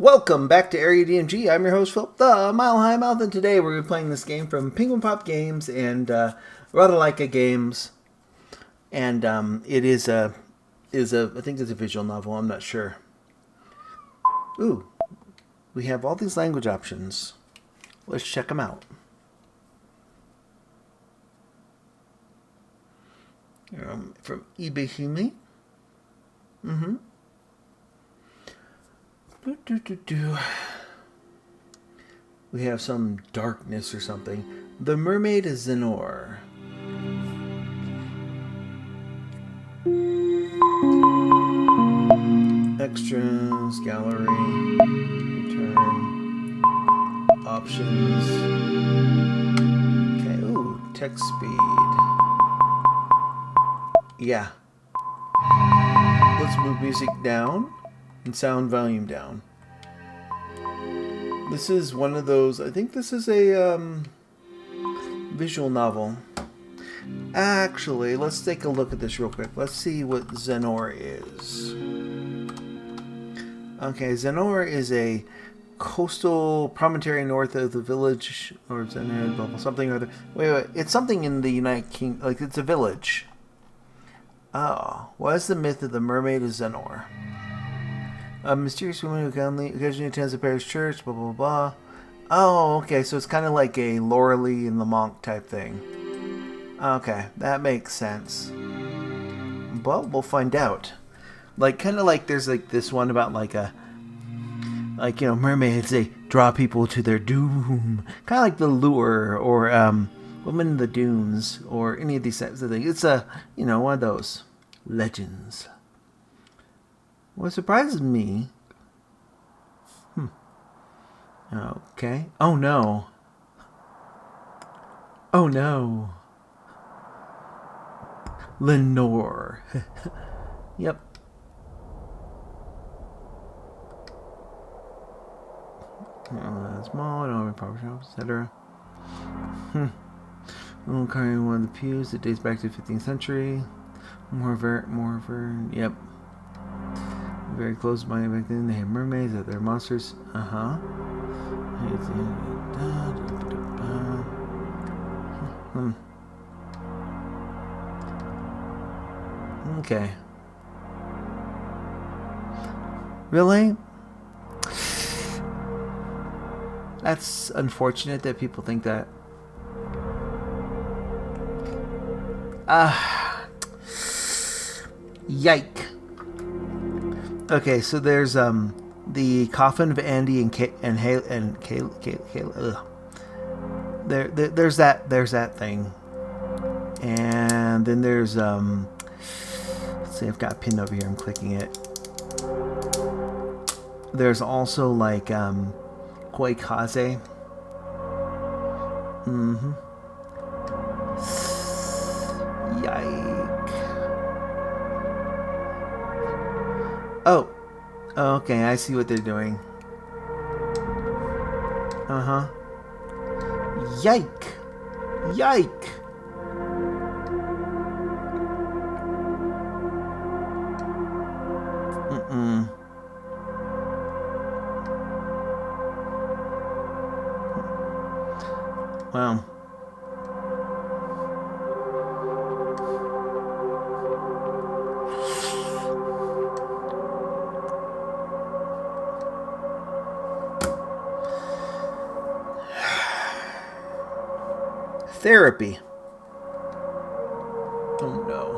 Welcome back to Area DMG. I'm your host, Philip, the Mile High Mouth, and today we're playing this game from Penguin Pop Games and Rather Like a Games. And it is a, I think it's a visual novel, I'm not sure. Ooh, we have all these language options. Let's check them out. From eBay. We have some darkness or something. The Mermaid of Zennor. Extras, gallery, return, options. Okay, ooh, text speed. Yeah. Let's move music down and sound volume down. This is one of those, I think this is a visual novel. Actually, let's take a look at this real quick. Let's see what Zennor is. Okay, Zennor is a coastal promontory north of the village, or Zennor, something or other. Wait, it's something in the United Kingdom, like it's a village. Oh, what is the myth of the Mermaid of Zennor? A mysterious woman who occasionally attends the parish church, blah, blah, blah. Oh, okay, so it's kind of like a Laura Lee and the Monk type thing. Okay, that makes sense. But we'll find out. Like, kind of like there's like this one about mermaids, they draw people to their doom. Kind of like The Lure or Woman in the Dunes or any of these types of things. It's one of those legends. What surprises me... Okay. Oh no. Oh no. Lenore. Yep. Small, no proper shops, etc. Carrying one of the pews that dates back to the 15th century. Yep. Very close by back then. They had mermaids, they're monsters. Okay. Really? That's unfortunate that people think that. Yike. Okay, so there's the coffin of Andy and Kayla. There's that thing, and then there's let's see, I've got it pinned over here. I'm clicking it. There's also like Koikaze. Yike. Oh, okay, I see what they're doing. Yike. Yike. Wow. Therapy. Oh no.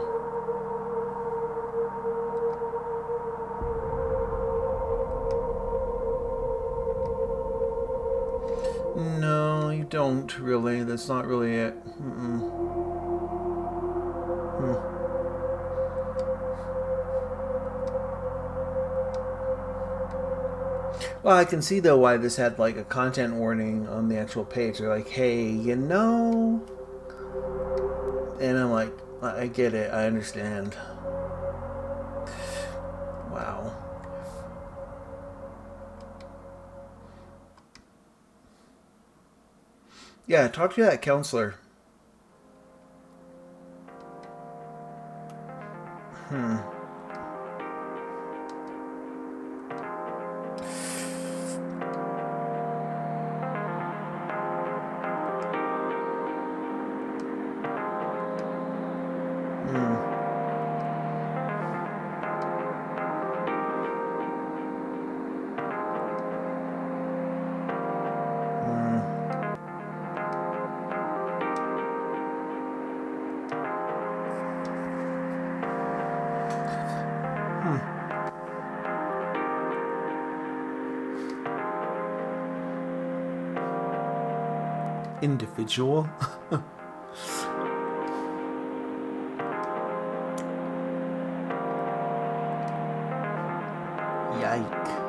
No, you don't really. That's not really it. Well, I can see though why this had like a content warning on the actual page. They're like, hey, and I'm like, I get it, I understand. Wow. Yeah, talk to that counselor. individual. Yike.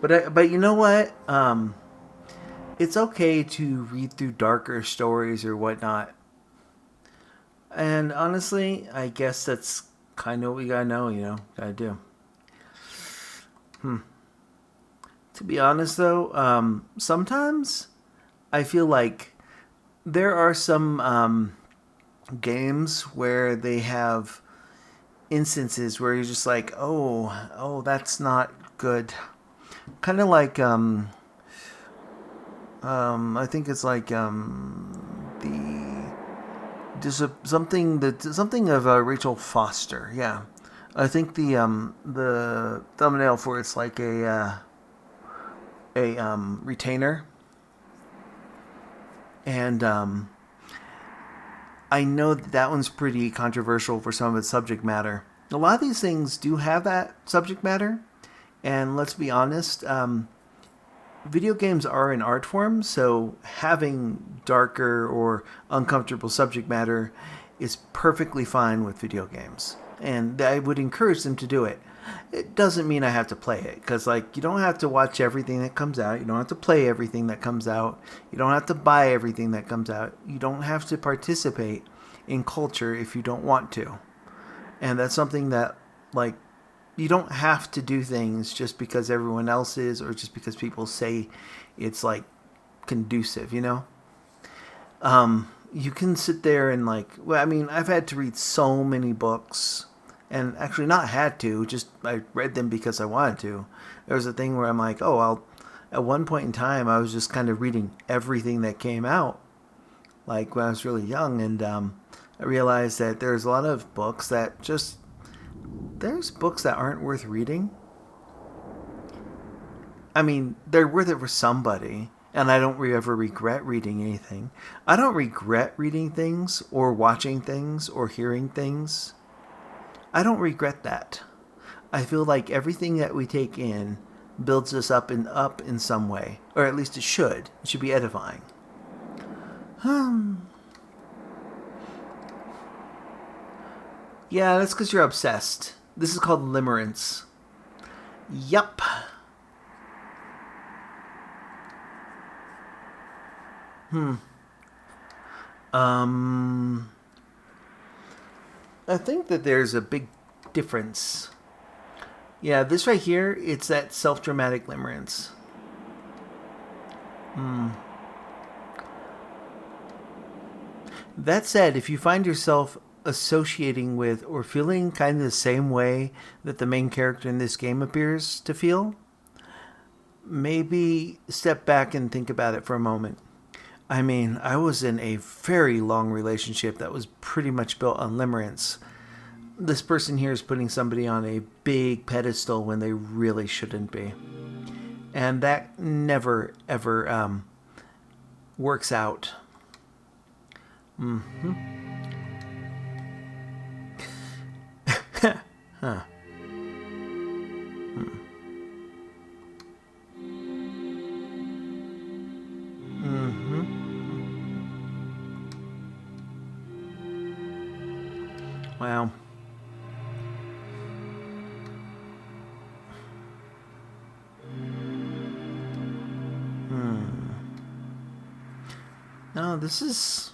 But you know what? It's okay to read through darker stories or whatnot. And honestly, I guess that's kind of what we gotta know, gotta do. To be honest, though, sometimes I feel like there are some games where they have instances where you're just like, oh, that's not good. Kind of like, I think it's like something of Rachel Foster. Yeah, I think the thumbnail for it's like a retainer, and I know that one's pretty controversial for some of its subject matter. A lot of these things do have that subject matter, and let's be honest, video games are an art form, so having darker or uncomfortable subject matter is perfectly fine with video games. And I would encourage them to do it. It doesn't mean I have to play it, because you don't have to watch everything that comes out. You don't have to play everything that comes out. You don't have to buy everything that comes out. You don't have to participate in culture if you don't want to. And that's something that, you don't have to do things just because everyone else is, or just because people say it's conducive, You can sit there and I've had to read so many books, and actually not had to, just I read them because I wanted to. There was a thing where I'm like, at one point in time, I was just kind of reading everything that came out, when I was really young, and I realized that there's a lot of books that there's books that aren't worth reading. I mean, they're worth it for somebody, and I don't ever regret reading anything. I don't regret reading things, or watching things, or hearing things. I don't regret that. I feel like everything that we take in builds us up in some way, or at least it should. It should be edifying. Yeah, that's because you're obsessed. This is called limerence. Yup. I think that there's a big difference. Yeah, this right here, it's that self-dramatic limerence. That said, if you find yourself associating with or feeling kind of the same way that the main character in this game appears to feel, maybe step back and think about it for a moment. I mean, I was in a very long relationship that was pretty much built on limerence. This person here is putting somebody on a big pedestal when they really shouldn't be. And that never, ever works out. Huh. Wow. No, this is...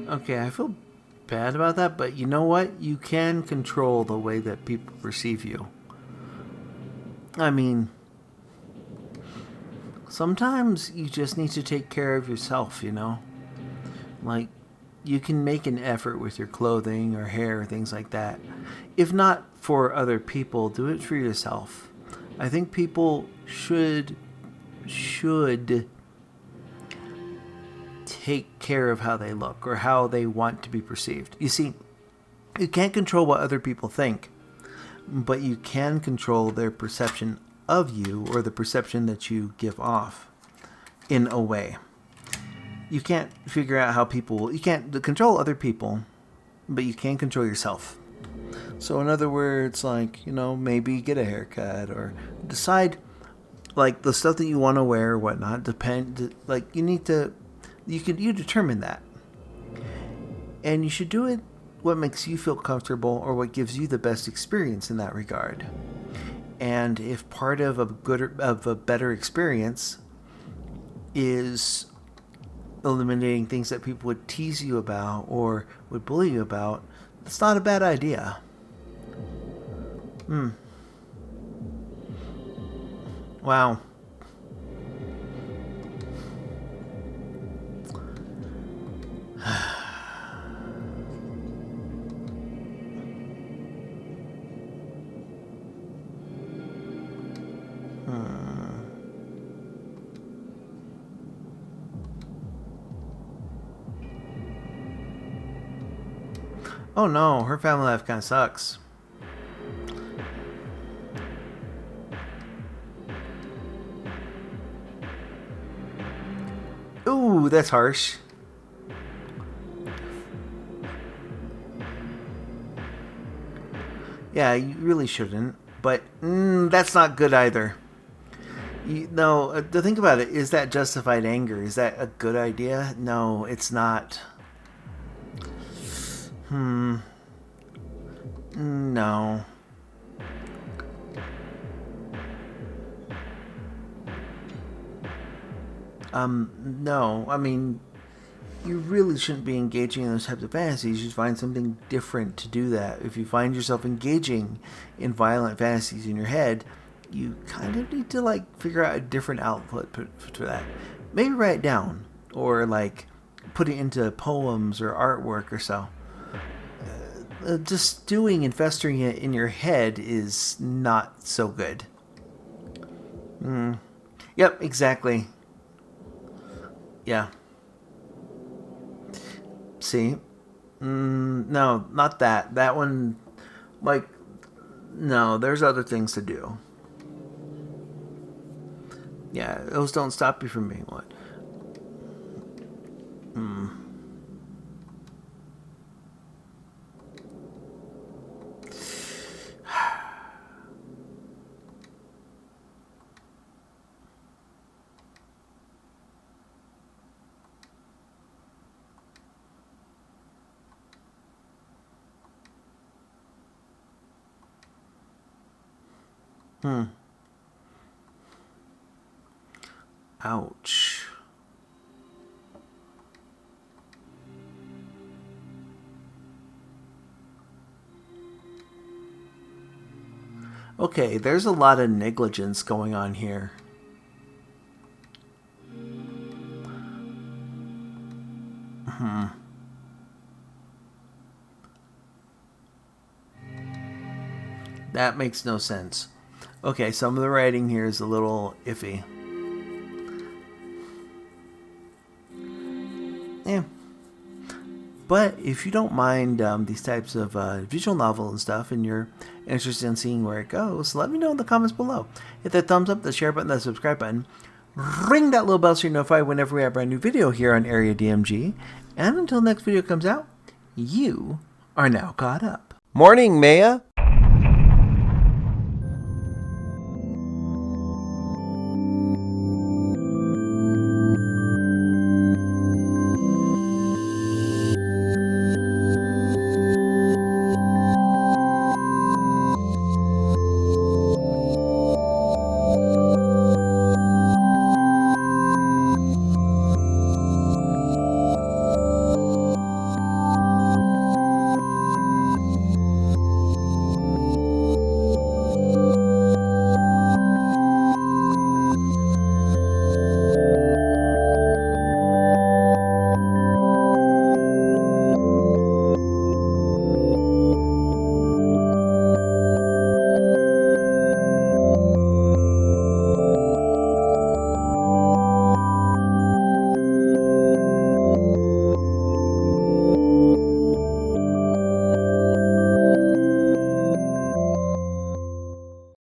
Okay, I feel bad about that, but you know what? You can control the way that people perceive you. I mean, sometimes you just need to take care of yourself, you can make an effort with your clothing or hair or things like that. If not for other people, do it for yourself. I think people should take care of how they look or how they want to be perceived. You see, you can't control what other people think, but you can control their perception of you or the perception that you give off in a way. You can't figure out how people, you can't control other people, but you can control yourself. So in other words, like, maybe get a haircut or decide, like, the stuff that you want to wear or whatnot, you determine that. And you should do it what makes you feel comfortable or what gives you the best experience in that regard. And if part of a better experience is eliminating things that people would tease you about or would bully you about, that's not a bad idea. Wow. Oh no, her family life kind of sucks. Ooh, that's harsh. Yeah, you really shouldn't. But that's not good either. To think about it, is that justified anger? Is that a good idea? No, it's not. No. No. I mean, you really shouldn't be engaging in those types of fantasies. You should find something different to do that. If you find yourself engaging in violent fantasies in your head, you kind of need to, figure out a different output for that. Maybe write it down. Or, put it into poems or artwork or so. Just stewing and festering it in your head is not so good. Yep, exactly. Yeah. See? No, not that. That one, no, there's other things to do. Yeah, those don't stop you from being what? Ouch. Okay, there's a lot of negligence going on here. That makes no sense. Okay, some of the writing here is a little iffy. Yeah. But if you don't mind these types of visual novel and stuff, and you're interested in seeing where it goes, let me know in the comments below. Hit that thumbs up, the share button, the subscribe button. Ring that little bell so you're notified whenever we have a brand new video here on Area DMG. And until the next video comes out, you are now caught up. Morning, Maya.